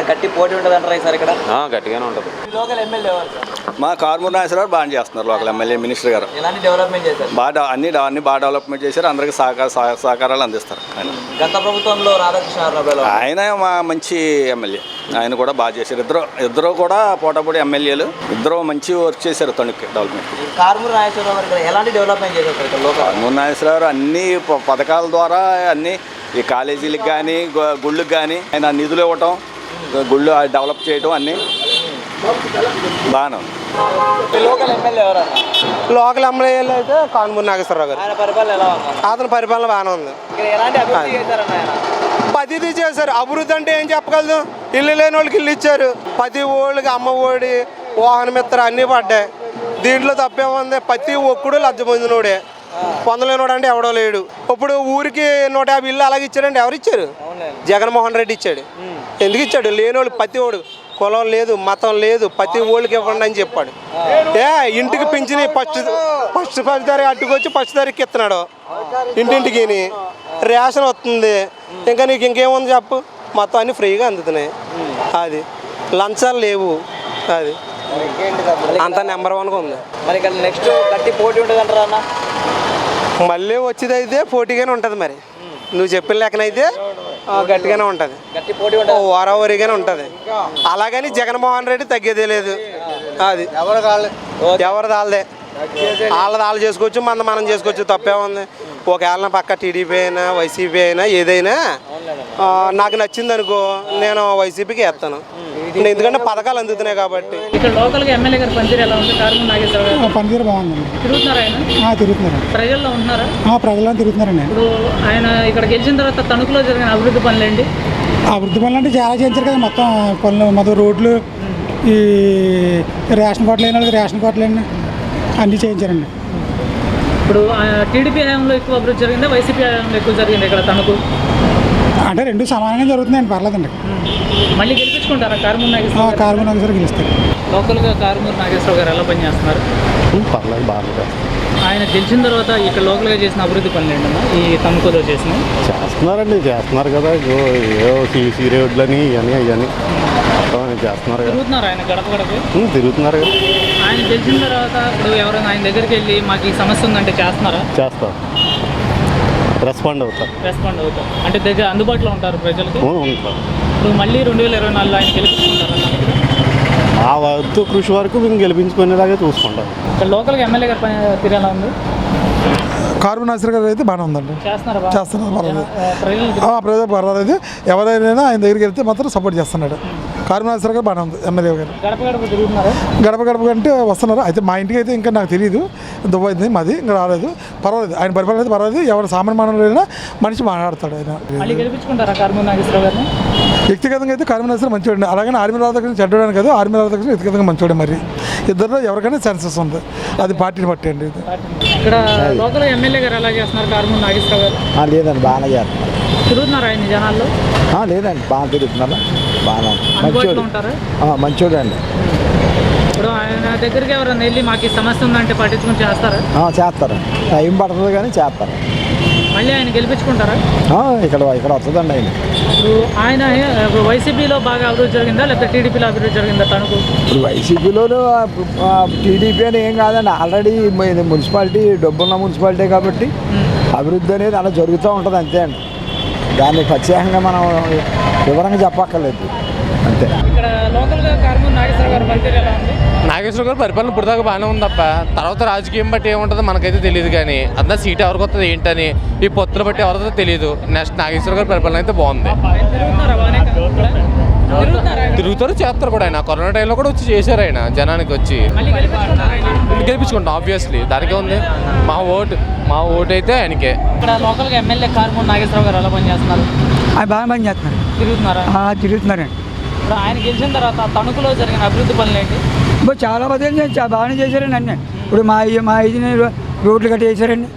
గట్టి పోటీ ఉంటుంది అంటారా ఈసారి ఇక్కడ? గట్టిగానే ఉంటుంది. లోకల్ ఎమ్మెల్యే ఎవరు? మా కారుమూరి నాగేశ్వరరావు బాగా చేస్తున్నారు లోకల్ ఎమ్మెల్యే మినిస్టర్ గారు. ఎలాంటి డెవలప్మెంట్ చేశారు? అన్ని బాగా డెవలప్మెంట్ చేశారు, అందరికి సహకారాలు అందిస్తారు. గత ప్రభుత్వంలో రాధాకృష్ణ ఆయన మా మంచి ఎమ్మెల్యే, ఆయన కూడా బాగా చేశారు. ఇద్దరు కూడా పోటాపోటీ ఎమ్మెల్యేలు, ఇద్దరు మంచి వర్క్ చేశారు తణుకు డెవలప్మెంట్. కారుమూరి నాగేశ్వరరావు గారు ఎలాంటి డెవలప్మెంట్ చేశారు ఇక్కడ లోకల్? కారుమూరి నాగేశ్వరరావు అన్ని పథకాల ద్వారా అన్ని ఈ కాలేజీలకు కానీ గుళ్ళకి కానీ ఆయన నిధులు ఇవ్వటం, గుళ్ళు డెవలప్ చేయడం అన్నీ బాగానే ఉంది. లోకల్ ఎమ్మెల్యే ఎవరన్నా? లోకల్ ఎమ్మెల్యేలు అయితే కారుమూరి నాగేశ్వరరావు గారు. ఆయన పరిపాలన ఎలా ఉంది? అతని పరిపాలన బాగానే ఉంది. ఇక్కడ ఎలాంటి అభివృద్ధి చేశారన్న ఆయన? ప్రతిదీ చేశారు. అభివృద్ధి అంటే ఏం చెప్పగలదు? ఇల్లు లేని వాళ్ళకి ఇల్లు ఇచ్చారు, ప్రతి ఓళ్ళకి అమ్మ ఒడి, వాహన మిత్ర అన్నీ పడ్డాయి. దీంట్లో తప్పేముంది? ప్రతి ఒక్కడు లబ్ధి పొందినోడే, పొందలేనోడు అంటే ఎవడో లేడు. ఇప్పుడు ఊరికి 150 ఇల్లు అలాగే ఇచ్చాడంటే ఎవరు ఇచ్చారు? జగన్మోహన్ రెడ్డి ఇచ్చాడు. ఎందుకు ఇచ్చాడు? లేనోళ్ళు ప్రతి ఓడు, కులం లేదు మతం లేదు, ప్రతి ఓళ్ళకి ఇవ్వండి అని చెప్పాడు. ఇంటికి పింఛని ఫస్ట్ తారీఖు అట్టుకొచ్చి ఫస్ట్ తారీఖు ఇస్తున్నాడు ఇంటింటికి. రేషన్ వస్తుంది, ఇంకా నీకు ఇంకేముంది చెప్పు? మొత్తం అన్నీ ఫ్రీగా అందుతున్నాయి. అది లంచాలు లేవు, అది అంత నెంబర్ 1గా ఉంది. మరి ఇక్కడ నెక్స్ట్ గట్టి పోటీ ఉంటుంది అంటారా అన్న? మళ్ళీ వచ్చేదైతే పోటీగానే ఉంటుంది. మరి నువ్వు చెప్పిన లెక్కనైతే గట్టిగానే ఉంటుంది, ఓరావరిగానే ఉంటుంది. అలాగని జగన్మోహన్ రెడ్డి తగ్గేదే లేదు. అది ఎవరిది వాళ్ళదే, వాళ్ళు చేసుకోవచ్చు, మనం చేసుకోవచ్చు, తప్పే ఉంది. ఒకవేళ పక్క టీడీపీ అయినా వైసీపీ అయినా ఏదైనా నాకు నచ్చింది అనుకో, నేను వైసీపీకి వేస్తాను. ఎందుకంటే పథకాలు అందుతున్నాయి కాబట్టి. ఇక్కడ లోకల్గా ఎమ్మెల్యే గారి పనితీరు ఎలా ఉంది? కారుమూరి నాగేశ్వరరావు గారు పనితీరు బాగుందండి. తిరుగుతున్నారు ఆయన? తిరుగుతున్నారు. ప్రజల్లో ఉంటున్నారా? ప్రజల్లో తిరుగుతున్నారండి. ఇప్పుడు ఆయన ఇక్కడ గెలిచిన తర్వాత తణుకులో జరిగిన అభివృద్ధి పనులేండి? అభివృద్ధి పనులు అంటే చాలా చేయించారు కదా. మొత్తం పనులు, మొదలు రోడ్లు, ఈ రేషన్ కార్డులు అయిన వాళ్ళకి రేషన్ కార్డులు అయినా అన్నీ చేయించారండి. ఇప్పుడు టీడీపీ హయాంలో ఎక్కువ అభివృద్ధి జరిగిందా, వైసీపీ హయాంలో ఎక్కువ జరిగింది ఇక్కడ తణుకు? అంటే రెండు సమానంగా జరుగుతున్నాయండి, పర్లేదండి. మళ్ళీ గెలిపించుకుంటారా కారుమూరి నాగేశ్వరరావు? కారుమూరి నాగేశ్వరరావు గెలుస్తారు. లోకల్గా కారుమూరి నాగేశ్వరరావు గారు ఎలా పనిచేస్తున్నారు? పర్లేదు, బాగా ఆయన గెలిచిన తర్వాత ఇక్కడ లోకల్గా చేసిన అభివృద్ధి పనులు ఏంటన్నా ఈ తణుకులో చేస్తున్నారు కదా. సీసీ రోడ్లని ఇవన్నీ చేస్తున్నారు. తిరుగుతున్నారు ఆయన గడప గడప తిరుగుతున్నారు కదా. ఆయన గెలిచిన తర్వాత ఇప్పుడు ఎవరైనా ఆయన దగ్గరికి వెళ్ళి మాకు ఈ సమస్య ఉందంటే చేస్తున్నారా? చేస్తారు, రెస్పాండ్ అవుతారు. అంటే దగ్గర అందుబాటులో ఉంటారు ప్రజలకు. ఇప్పుడు మళ్ళీ 2024లో ఆయన గెలిపించుకుంటారా? మా వంతు కృషి వరకు మేము గెలిపించుకునేలాగే చూసుకుంటాం. ఇక్కడ లోకల్గా ఎమ్మెల్యే గారి పనితీరు ఎలా ఉంది? కార్బన్ నాసిర్ గారు అయితే బాగానే ఉందండి, చేస్తున్నారు పర్వాలేదు, ప్రజలకు పర్వాలేదు. ఎవరైనా ఆయన దగ్గరికి వెళ్తే మాత్రం సపోర్ట్ చేస్తున్నాడు. కార్బన్ నాసిర్ గారు బాగానే ఉంది ఎమ్మెల్యే గారు. గడప గడప తిరుగుతున్నారు. గడప గడప అంటే వస్తున్నారు. అయితే మా ఇంటికి అయితే ఇంకా నాకు తెలియదు, దుబాయ్ మాది ఇంకా రాలేదు. పర్వాలేదు, ఆయన పరిపాలన అయితే పర్వాలేదు. ఎవరు సామాన్య మానవులైనా మనిషి మాట్లాడతాడు ఆయన. మళ్ళీ గెలిపించుకుంటారా కార్బన్ నాగేశ్వరరావు గారిని? వ్యక్తిగతంగా అయితే కార్బన్ నాసిర్ మంచివాడు, అలాగే ఆర్మీ రాధాకృష్ణ చెడ్డడానికి కాదు, ఆర్మీ రాధాకృష్ణ వ్యక్తిగతంగా మంచివాడు. మరి ఇద్దరు ఎవరికైనా ఛాన్సెస్ ఉంది, అది పార్టీని బట్టి అండి. ఇక్కడ లోకల్ ఎమ్మెల్యే గారు ఎలా చేస్తున్నారు కార్బన్ నాగేశ్వరరావు గారు? లేదండి, బాగానే చేస్తున్నారు. తిరుగుతున్నారు ఆయన జనాల్లో? లేదండి, బాగా తిరుగుతున్నారు, బాగా మంచోడు ఉంటారా? మంచోడు అండి. ఇప్పుడు ఆయన దగ్గరికి ఎవరైనా వెళ్ళి మాకు ఈ సమస్య ఉందంటే పట్టించుకుని చేస్తారా? చేస్తారు, టైం పడుతుంది కానీ చేస్తారు. మళ్ళీ ఆయన గెలిపించుకుంటారా? ఇక్కడ వస్తుందండి ఆయన. ఇప్పుడు ఆయన వైసీపీలో బాగా అభివృద్ధి జరిగిందా లేకపోతే టీడీపీలో అభివృద్ధి జరిగిందా తనకు? ఇప్పుడు వైసీపీలోనూ టీడీపీ అని ఏం కాదండి, ఆల్రెడీ మున్సిపాలిటీ డబ్బున్న మున్సిపాలిటీ కాబట్టి అభివృద్ధి అనేది అలా జరుగుతూ ఉంటుంది అంతే అండి. దాన్ని ప్రత్యేకంగా మనం వివరంగా చెప్పక్కర్లేదు అంతే. ఇక్కడ లోకల్గా కార్బన్ నాగేశ్వర గారు పనితీరు ఎలా ఉంది? నాగేశ్వర గారు పరిపాలన ఇప్పుడు దాకా బాగానే ఉంది తప్ప తర్వాత రాజకీయం బట్టి ఏముంటుందో మనకైతే తెలియదు. కానీ అదే సీట్ ఎవరికి వస్తుంది ఏంటని ఈ పొత్తులు బట్టి ఎవరితో తెలియదు. నెక్స్ట్ నాగేశ్వర గారి పరిపాలన అయితే బాగుంది. తిరుగుతారు, చేస్తారు కూడా. ఆయన కరోనా టైంలో కూడా వచ్చి చేశారు, ఆయన జనానికి వచ్చి గెలిపించుకుంటాం ఆబ్వియస్లీ. దానికే ఉంది మా ఓటు అయితే ఆయనకే. ఇక్కడ లోకల్గా ఎమ్మెల్యే కార్బన్ నాగేశ్వరరావు గారు ఎలా పనిచేస్తున్నారు? ఆయన బాగా పని చేస్తున్నారు. తిరుగుతున్నారండి. ఇప్పుడు ఆయన గెలిచిన తర్వాత తణుకులో జరిగిన అభివృద్ధి పనులు ఏంటి? ఇప్పుడు చాలా బాగానే చేశారండి అన్నీ. ఇప్పుడు మా ఇది రోడ్లు కట్టి చేశారండి.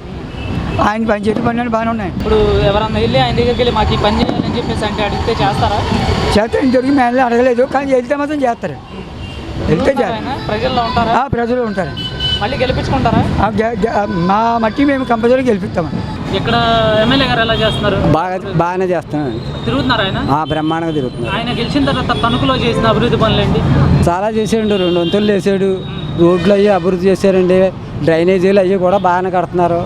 ఆయన పని చేతి పనులు బాగానే ఉన్నాయి. ఇప్పుడు ఎవరన్నా వెళ్ళి ఆయన దగ్గరికి వెళ్ళి మాకు ఈ పని చేయాలని చెప్పేసి అంటే అడిగితే చేస్తారా? చేస్తారు. ఇంతవరకు మేము అడగలేదు, కానీ వెళ్తే మాత్రం చేస్తారు. వెళ్తే ప్రజల్లో ఉంటారా? ప్రజలు ఉంటారు. మళ్ళీ గెలిపించుకుంటారా? మా మట్టి మేము కంపల్సరీ గెలిపిస్తామండి. ఇక్కడ ఎమ్మెల్యే గారు ఎలా చేస్తున్నారు? బాగానే చేస్తున్నాను. తిరుగుతున్నారు ఆయన? బ్రహ్మాండంగా తిరుగుతున్నారు. ఆయన గెలిచిన తర్వాత తణుకులో చేసిన అభివృద్ధి పనులు ఏంటి? చాలా చేసాడు. 2 వంతులు వేసాడు. రోడ్లు అవి అభివృద్ధి చేశారండి. డ్రైనేజీలు అవి కూడా బాగానే కడుతున్నారు.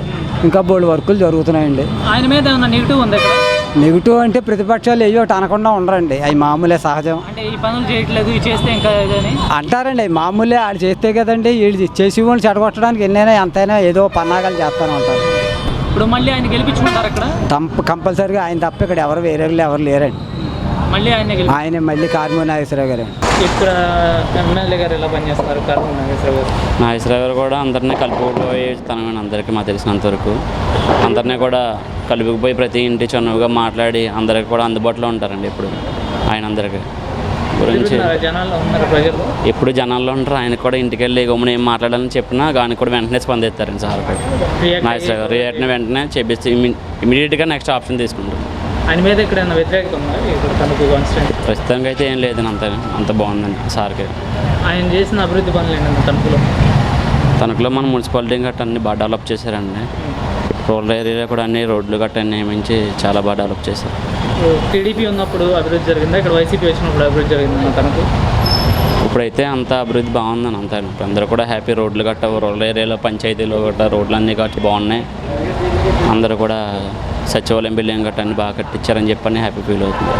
ఇంకా బోల్డ్ వర్కులు జరుగుతున్నాయండి. ఆయన మీద ఏమన్నా నెగిటివ్ ఉంది ఇక్కడ? నెగిటివ్ అంటే ప్రతిపక్షాలు ఏవో ఒకటి అనకుండా ఉండరండి, అవి మామూలే, సహజం. అంటే ఈ పనులు చేయట్లేదు, ఇవి చేస్తే ఇంకా ఇదని అంటారండి. అవి మామూలే, వాళ్ళు చేస్తే కదండి. వీళ్ళు చేసి వాళ్ళు చెడగొట్టడానికి ఎన్నైనా ఎంతైనా ఏదో పన్నాగాలు చేస్తూనే ఉంటారు. ఇప్పుడు మళ్ళీ ఆయన గెలిపించుకుంటారు ఇక్కడ? కంపల్సరీగా ఆయన తప్ప ఇక్కడ ఎవరు వేరే ఎవరు లేరండి. మళ్ళీ ఆయన మళ్ళీ కార్మూర్ నాగేశ్వరరావు గారు. ఇక్కడ ఎమ్మెల్యే గారు ఎలా పనిచేస్తున్నారు కార్మూర్ నాగేశ్వరరావు గారు? నాగేశ్వరరావు గారు కూడా అందరినీ కలుపుకుపోయి తనమైన అందరికీ మాకు తెలిసినంతవరకు అందరినీ కూడా కలుపుకుపోయి ప్రతి ఇంటి చనువుగా మాట్లాడి అందరికి కూడా అందుబాటులో ఉంటారండి. ఇప్పుడు ఆయన అందరికీ గురించి ఎప్పుడు జనాల్లో ఉంటారు. ఆయన కూడా ఇంటికి వెళ్ళి గమ్మున ఏం మాట్లాడాలని చెప్పినా దానికి కూడా వెంటనే స్పందిస్తారండి సార్. నాగేశ్వరరావు గారు రియాక్ట్ని వెంటనే చెప్పేసి ఇమీడియట్గా నెక్స్ట్ ఆప్షన్ తీసుకుంటారు. ఆయన మీద ఇక్కడ వ్యతిరేకత ఉందా? ప్రస్తుతానికి అయితే ఏం లేదని అంత బాగుందండి సార్కి. ఆయన చేసిన అభివృద్ధి పనులు ఏంటంటే తణుకులో మన మున్సిపాలిటీ గట్ట అన్ని బాగా డెవలప్ చేశారండి. రూరల్ ఏరియాలో కూడా అన్ని రోడ్లు గట్ట అన్ని నియమించి చాలా బాగా డెవలప్ చేశారు. టీడీపీ ఉన్నప్పుడు అభివృద్ధి జరిగిందా? ఇక్కడ వైసీపీ వచ్చినప్పుడు అభివృద్ధి జరిగిందా తనకు? ఇప్పుడైతే అంత అభివృద్ధి బాగుందని అంతా అందరూ కూడా హ్యాపీ. రోడ్లు గట్ట రూరల్ ఏరియాలో పంచాయతీలో గట్ట రోడ్లు అన్నీ గట్టి బాగున్నాయి. అందరూ కూడా సచివాలయం బిల్డింగ్ గట్ట అన్ని బాగా కట్టించారని చెప్పని హ్యాపీ ఫీల్ అవుతుంది.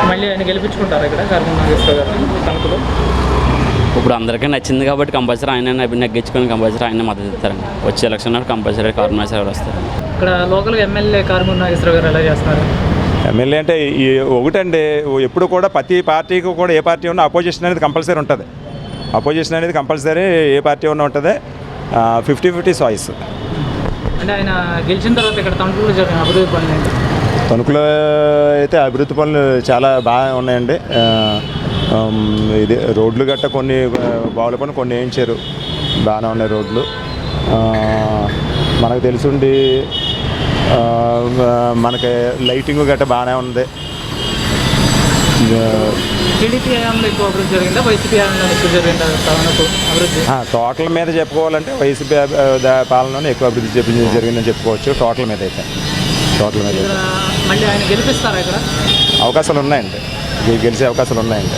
మళ్ళీ ఆయన గెలిపించుకుంటారు ఇక్కడ కార్మూర్ నాగేశ్వరరావు గారు తణుకులో? ఇప్పుడు అందరికీ నచ్చింది కాబట్టి కంపల్సరీ ఆయన నెగ్గించుకొని కంపల్సరీ ఆయన మద్దతు ఇస్తారండి. వచ్చే ఎలక్షన్ కంపల్సరీ కార్మూర్ నాగేశ్వరరావు గారు వస్తారు. ఇక్కడ లోకల్గా ఎమ్మెల్యే కార్మూర్ నాగేశ్వరరావు గారు ఎలా చేస్తున్నారు? ఎమ్మెల్యే అంటే ఒకటండి, ఎప్పుడు కూడా ప్రతి పార్టీకి కూడా ఏ పార్టీ ఉన్నా అపోజిషన్ అనేది కంపల్సరీ ఉంటుంది. అపోజిషన్ అనేది కంపల్సరీ ఏ పార్టీ ఉన్నా ఉంటుంది. 50-50 చాయిస్. అంటే ఆయన గెలిచిన తర్వాత ఇక్కడ తణుకులో జరిగిన అభివృద్ధి పనులు ఏంటి? తణుకులో అయితే అభివృద్ధి పనులు చాలా బాగా ఉన్నాయండి. ఇది రోడ్లు గట్ట కొన్ని బావుల పనులు కొన్ని వేయించారు, బాగానే ఉన్నాయి రోడ్లు. మనకు తెలుసుండి మనకి లైటింగ్ గట్ట బాగానే ఉంది. టీడీపీ హయాంలో ఎక్కువ అభివృద్ధి జరిగిందా వైసీపీ హయాంలో ఎక్కువ జరిగిందా అభివృద్ధి? టోటల్ మీద చెప్పుకోవాలంటే వైసీపీ పాలనలోనే ఎక్కువ అభివృద్ధి జరిగిందని చెప్పుకోవచ్చు. టోటల్ మీద అయితే మళ్ళీ ఆయన గెలిపిస్తారా? ఇక్కడ అవకాశాలు ఉన్నాయండి, గెలిచే అవకాశాలు ఉన్నాయండి.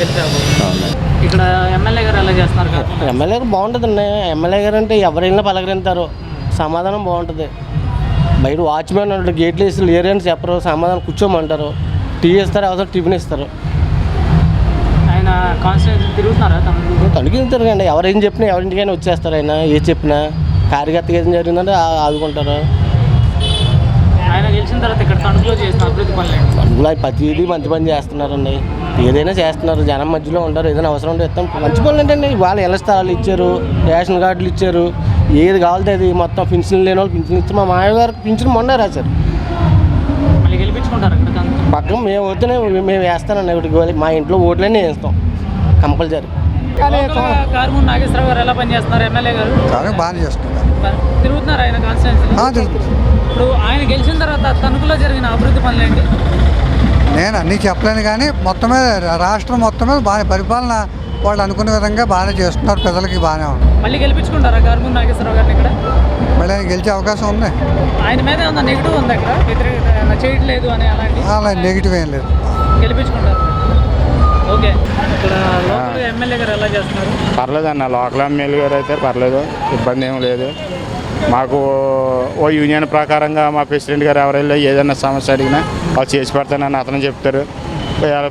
ఇక్కడ ఎమ్మెల్యే గారు ఎలా చేస్తున్నారు? ఎమ్మెల్యే గారు బాగుంటుందండి. ఎమ్మెల్యే గారు అంటే ఎవరైనా పలకరింతారు, సమాధానం బాగుంటుంది. బయట వాచ్మెన్ ఉంటారు, గేట్లు వేసి లేరు అని చెప్పరు, సమాధానం కూర్చోమంటారు, టీ ఇస్తారు, అవసరం టిఫిన్ ఇస్తారు. ఆయన కాన్స్టిట్యూన్సీ తిరుగుతున్నారా తణుకు తిరగండి, ఎవరేం చెప్పినా ఎవరింటికైనా వచ్చేస్తారు. ఆయన ఏది చెప్పినా కార్యకర్తగా ఏం జరిగిందంటే ఆదుకుంటారు. ఆయన గెలిచిన తర్వాత ఇక్కడ తణుకులో చేసిన అభివృద్ధి పనులు తణుకులో ప్రతిదీ మంచి పని చేస్తున్నారండి. ఏదైనా చేస్తున్నారు, జనం మధ్యలో ఉంటారు. ఏదైనా అవసరం ఉంటే ఇస్తాం. మంచి పనులు ఏంటండి, వాళ్ళు ఇళ్ల స్థలాలు ఇచ్చారు, రేషన్ కార్డులు ఇచ్చారు, ఏది కావాలంటే అది మొత్తం పింఛన్లు లేని వాళ్ళు పింఛన్ ఇచ్చి మా మామయ్య గారికి పింఛన్ మొన్న రాశారు. మళ్ళీ గెలిపించుకుంటారు ఇక్కడ పక్కన మేము వస్తేనే మేము వేస్తానండి. ఒకటి మా ఇంట్లో ఓట్లన్నీ వేస్తాం కంపల్సరీ. కారుమూరి నాగేశ్వరరావు గారు ఎలా పనిచేస్తున్నారు ఎమ్మెల్యే గారు? బాగానే చేస్తున్నారు. తిరుగుతున్నారు ఆయన కాన్స్టిట్యూన్సీ. ఇప్పుడు ఆయన గెలిచిన తర్వాత తణుకులో జరిగిన అభివృద్ధి పనులు ఏంటి? నేను అన్నీ చెప్పలేను కానీ మొత్తం మీద రాష్ట్రం మొత్తం మీద బాగా పరిపాలన వాళ్ళు అనుకునే విధంగా బాగానే చేస్తున్నారు. ప్రజలకి బాగానే ఉంది. మళ్ళీ గెలిపించుకుంటారా కారుమూరి నాగేశ్వరరావు గారిని ఇక్కడ? మళ్ళీ ఆయన గెలిచే అవకాశం ఉంది. ఆయన మీద ఏమన్నా నెగిటివ్ ఉంది ఇక్కడ, వ్యతిరేకత చేయట్లేదు అని అలాంటి? అలా నెగిటివ్ ఏం లేదు. గెలిపించుకుంటారు. ఓకే. ఇక్కడ లోకల్ ఎమ్మెల్యే గారు ఎలా చేస్తున్నారు? పర్లేదు అన్న, లోకల్ ఎమ్మెల్యే గారు అయితే పర్లేదు, ఇబ్బంది ఏం లేదు. మాకు ఓ యూనియన్ ప్రకారంగా మా ప్రెసిడెంట్ గారు ఎవరైనా ఏదైనా సమస్య అడిగినా వాళ్ళు చేసి పెడతానని అతను చెప్తారు.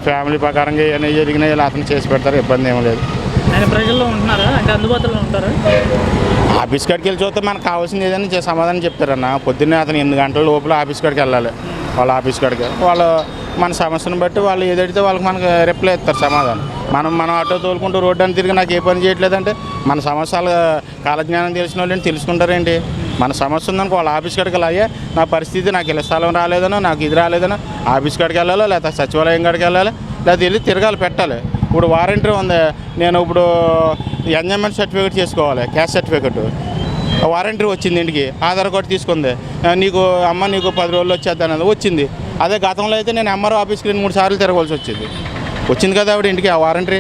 ఫ్యామిలీ ప్రకారంగా ఏమైనా జరిగినా ఇలా అతను చేసి పెడతారు, ఇబ్బంది ఏం లేదు. ఆయన ప్రజల్లో ఉంటున్నారా, అంటే అందుబాటులో ఉంటారా? ఆఫీస్ కాడికి వెళ్ళి చూస్తే మనకు కావాల్సింది ఏదైనా సమాధానం చెప్తారన్న. పొద్దున్నే అతను 8 గంటల లోపల ఆఫీస్ కాడికి వెళ్ళాలి. వాళ్ళ ఆఫీస్ కాడికి వాళ్ళు మన సమస్యను బట్టి వాళ్ళు ఏదైతే వాళ్ళకి మనకు రిప్లై ఇస్తారు సమాధానం. మనం ఆటో తోలుకుంటూ రోడ్డు అని తిరిగి నాకు ఏ పని చేయట్లేదంటే మన సమస్యలు కాలజ్ఞానం తెలిసిన వాళ్ళు తెలుసుకుంటారేంటి? మన సమస్య ఉందనుకో వాళ్ళ ఆఫీస్ కాడికి వెళ్ళాలి. నా పరిస్థితి నాకు ఇళ్ళ స్థలం రాలేదనో నాకు ఇది రాలేదనో ఆఫీస్ కాడికి వెళ్ళాలో లేకపోతే సచివాలయం కాడికి వెళ్ళాలి, లేకపోతే వెళ్ళి తిరగాలి పెట్టాలి. ఇప్పుడు వారంటీ ఉంది. నేను ఇప్పుడు ఎంజాయ్మెంట్ సర్టిఫికేట్ చేసుకోవాలి, క్యాస్ట్ సర్టిఫికేట్. వారంటీ వచ్చింది ఇంటికి, ఆధార్ కార్డు తీసుకుంది. నీకు 10 రోజులు వచ్చేద్ది అన్నది వచ్చింది. అదే గతంలో అయితే నేను ఎంఆర్ఓ ఆఫీస్కి 3 సార్లు తిరగవలసి వచ్చింది కదా ఆవిడ ఇంటికి. ఆ వారంటీ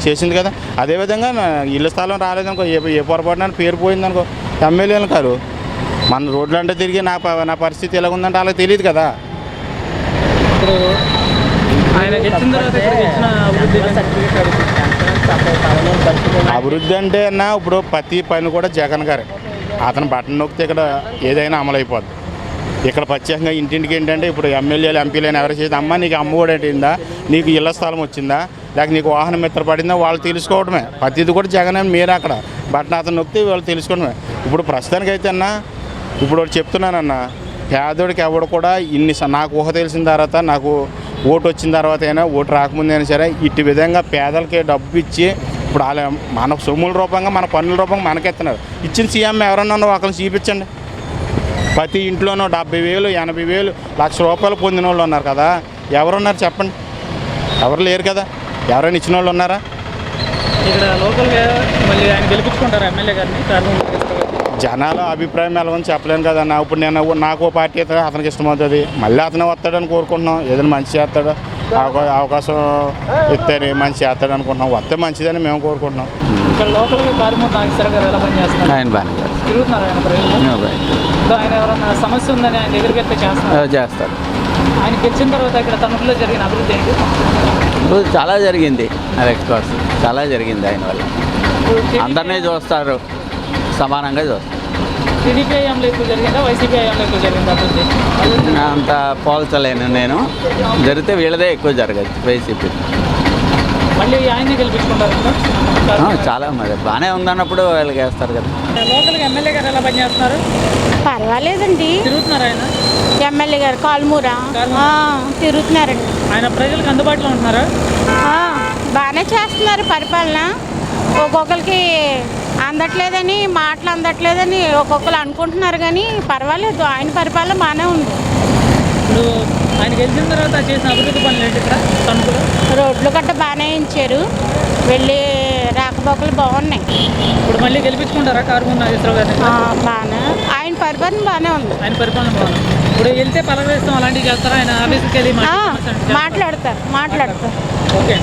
చేసింది కదా. అదేవిధంగా ఇళ్ళ స్థలం రాలేదనుకో, ఏ పొరపాటున పేరు పోయిందనుకో, ఎమ్మెల్యేలు కారు మన రోడ్లు అంటే తిరిగి నా పరిస్థితి ఎలా ఉందంటే వాళ్ళకి తెలియదు కదా. ఇప్పుడు ఆయన గెలిచిన తర్వాత అభివృద్ధి అంటే అన్న ఇప్పుడు ప్రతి పని కూడా జగన్ గారే. అతను బటన్ నొక్కితే ఇక్కడ ఏదైనా అమలైపోద్ది. ఇక్కడ ప్రత్యేకంగా ఇంటింటికి ఏంటంటే ఇప్పుడు ఎమ్మెల్యేలు ఎంపీలు ఎవరు చేసి అమ్మ నీకు అమ్మఒడి ఏంటిందా, నీకు ఇళ్ల స్థలం వచ్చిందా, లేక నీకు వాహన మిత్ర పడిందా, వాళ్ళు తెలుసుకోవడమే. ప్రతిది కూడా జగన్ అని మీరు అక్కడ బటన్ అతను నొక్కితే వాళ్ళు తెలుసుకోవడమే. ఇప్పుడు ప్రస్తుతానికైతే అన్న ఇప్పుడు చెప్తున్నానన్న, పేదోడికి ఎవడు కూడా నాకు ఊహ తెలిసిన తర్వాత, నాకు ఓటు వచ్చిన తర్వాత అయినా ఓటు రాకముందైనా సరే ఇటు విధంగా పేదలకి డబ్బు ఇచ్చి ఇప్పుడు వాళ్ళ మన సొమ్ముల రూపంగా మన పన్నుల రూపంగా మనకెత్తున్నారు. ఇచ్చిన సీఎం ఎవరన్నా ఒకరిని చూపించండి. ప్రతి ఇంట్లోనూ 70,000, 80,000, ₹1,00,000 పొందిన వాళ్ళు ఉన్నారు కదా. ఎవరున్నారు చెప్పండి? ఎవరు లేరు కదా. ఎవరైనా ఇచ్చిన వాళ్ళు ఉన్నారా? ఇక్కడ లోకల్గా మళ్ళీ ఆయన గెలిపించుకుంటారు ఎమ్మెల్యే గారిని. జనాల అభిప్రాయం ఎలా ఉందని చెప్పలేను కదన్న. ఇప్పుడు నేను నాకు పార్టీ అయితే అతనికి ఇష్టమవుతుంది, మళ్ళీ అతనే వస్తాడని కోరుకుంటున్నాం. ఏదైనా మంచి చేస్తాడు, అవకాశం ఇస్తేనే మంచి చేస్తాడు అనుకుంటున్నాం. వస్తే మంచిదని మేము కోరుకుంటున్నాం. ఇక్కడ లోకల్గా కారుమూరి నాగేశ్వరరావు గారు ఎలా పనిచేస్తున్నారు? ఆయన బాగా తిరుగుతున్నారు ఆయన ప్రజలు. ఆయన ఎవరైనా సమస్య ఉందని ఆయన దగ్గరికి వెళ్తే చేస్తారు. ఆయన గెలిచిన తర్వాత ఇక్కడ తణుకులో జరిగిన అభివృద్ధి ఏంటి? చాలా జరిగింది. ఎక్స్పర్ట్స్ చాలా జరిగింది ఆయన వల్ల. అందరినీ చూస్తారు, సమానంగా చూస్తారు. టీడీపీ హయాంలో ఎక్కువ జరిగిందా, వైసీపీ హయాంలో ఎక్కువ జరిగిందా అభివృద్ధి? అంత పోల్చలేను నేను. జరిగితే వీళ్ళదే ఎక్కువ జరగదు, వైసీపీ. మళ్ళీ ఆయన్ని గెలిపించుకుంటారు. చాలా మరి బాగానే ఉందన్నప్పుడు వీళ్ళకి వేస్తారు కదా. లోకల్గా ఎమ్మెల్యే గారు ఎలా పనిచేస్తున్నారు? పర్వాలేదండి. తిరుగుతున్నారు ఆయన ఎమ్మెల్యే గారు కాల్మూరా తిరుగుతున్నారండి. ఆయన ప్రజలకు అందుబాటులో ఉంటున్నారా? బాగానే చేస్తున్నారు పరిపాలన. ఒక్కొక్కరికి అందట్లేదని, మాటలు అందట్లేదని ఒక్కొక్కరు అనుకుంటున్నారు కానీ పర్వాలేదు, ఆయన పరిపాలన బాగానే ఉంది. ఇప్పుడు ఆయన గెలిచిన తర్వాత చేసిన అభివృద్ధి పనులు ఏంటి ఇక్కడ తణుకులో? రోడ్లు గట్ట బాగానే ఇచ్చారు, వెళ్ళి రాకపోకలు బాగున్నాయి. ఇప్పుడు మళ్ళీ గెలిపించుకుంటారా కారుమూరి నాగేశ్వరరావు గారిని? బాగానే, ఆయన పరిపాలన బాగానే ఉంది. ఆయన పరిపాలన బాగుంది. ఇప్పుడు వెళ్తే పలకరిస్తాం అలాంటివి చేస్తారా? ఆయన ఆఫీస్కి వెళ్ళి మాట్లాడతారు. ఓకే.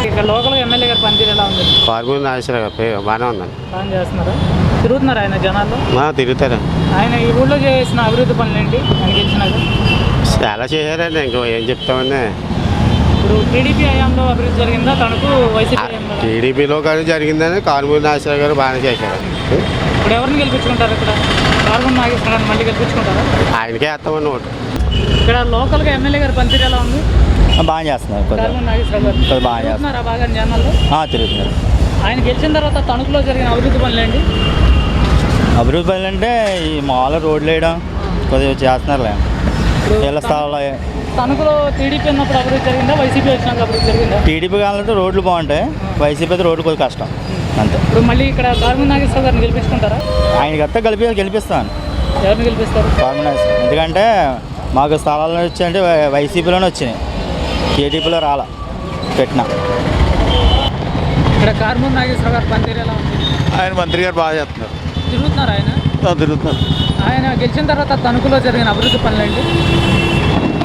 ఇక్కడ లోకల్గా ఎమ్మెల్యే గారి పనితీరు ఎలా ఉంది? కారుమూరి నాగేశ్వరరావు గారు బాగానే ఉందండి. బాగా చేస్తున్నారా? తిరుగుతున్నారు ఆయన జనాల్లో? తిరుగుతారు. ఆయన ఈ ఊళ్ళో చేసిన అభివృద్ధి పనులు ఏంటి ఆయన గెలిచినాక? చాలా చేశారండి, ఇంకో ఏం చెప్తామని. ఇప్పుడు టీడీపీ హయాంలో అభివృద్ధి జరిగిందా తణుకు, వైసీపీ హయాంలో? టీడీపీలో కానీ జరిగిందని కారుమూరి నాగేశ్వరరావు గారు బాగానే చేశారు. ఇప్పుడు ఎవరిని గెలిపించుకుంటారు ఇక్కడ? కారుమూరి నాగేశ్వరరావు మళ్ళీ గెలిపించుకుంటారా? ఆయనకే వేస్తామని ఓటు. ఇక్కడ లోకల్గా ఎమ్మెల్యే గారి పనితీరు ఎలా ఉంది? బాగా చేస్తున్నారు కొద్దిగా కారుమూరి నాగేశ్వరరావు గారు కొద్దిగా బాగా చేస్తున్నారు. తిరుగుతున్నారా బాగా జనాల్లో? తిరుగుతున్నారు. ఆయన గెలిచిన తర్వాత తణుకులో జరిగిన అభివృద్ధి పనులేండి? అభివృద్ధి పనులు అంటే ఈ మామూలు రోడ్లు వేయడం కొద్దిగా చేస్తున్నారులే. ఇళ్ళ స్థలాలు తణుకులో టీడీపీ ఉన్నప్పుడు అభివృద్ధి జరిగిందా, వైసీపీ వచ్చినాక అభివృద్ధి జరిగిందా? టీడీపీ కావాలంటే రోడ్లు బాగుంటాయి, వైసీపీ అయితే రోడ్లు కొద్దిగా కష్టం అంతే. ఇప్పుడు మళ్ళీ ఇక్కడ కారుమూరి నాగేశ్వరరావు గారిని గెలిపించుకుంటారా? ఆయన గట్ట గెలిపిస్తాను ఎవరిని గెలిపిస్తారు? కారుమూరి నాగేశ్వరరావు. ఎందుకంటే మాకు స్థలాలు వచ్చాయంటే వైసీపీలోనే వచ్చినాయి, టీడీపీలో రాలా పెట్టినా. ఇక్కడ కారుమూరి నాగేశ్వరరావు గారి పనితీరు ఎలా ఉంది? ఆయన మంత్రి గారు బాగా చేస్తున్నారు. తిరుగుతున్నారు ఆయన? తిరుగుతున్నారు. ఆయన గెలిచిన తర్వాత తణుకులో జరిగిన అభివృద్ధి పనులేంటి?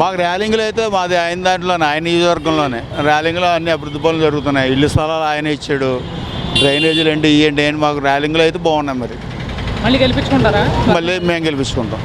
మాకు ర్యాలింగ్లో అయితే మాది ఆయన దాంట్లోనే, ఆయన నియోజకవర్గంలోనే ర్యాలింగ్లో అన్ని అభివృద్ధి పనులు జరుగుతున్నాయి. ఇల్లు స్థలాలు ఆయన ఇచ్చాడు, డ్రైనేజీలు ఏంటి ఇవ్వండి అని మాకు ర్యాలింగ్లో అయితే బాగున్నాయి. మరి మళ్ళీ గెలిపించుకుంటారా? మళ్ళీ మేము గెలిపించుకుంటాం.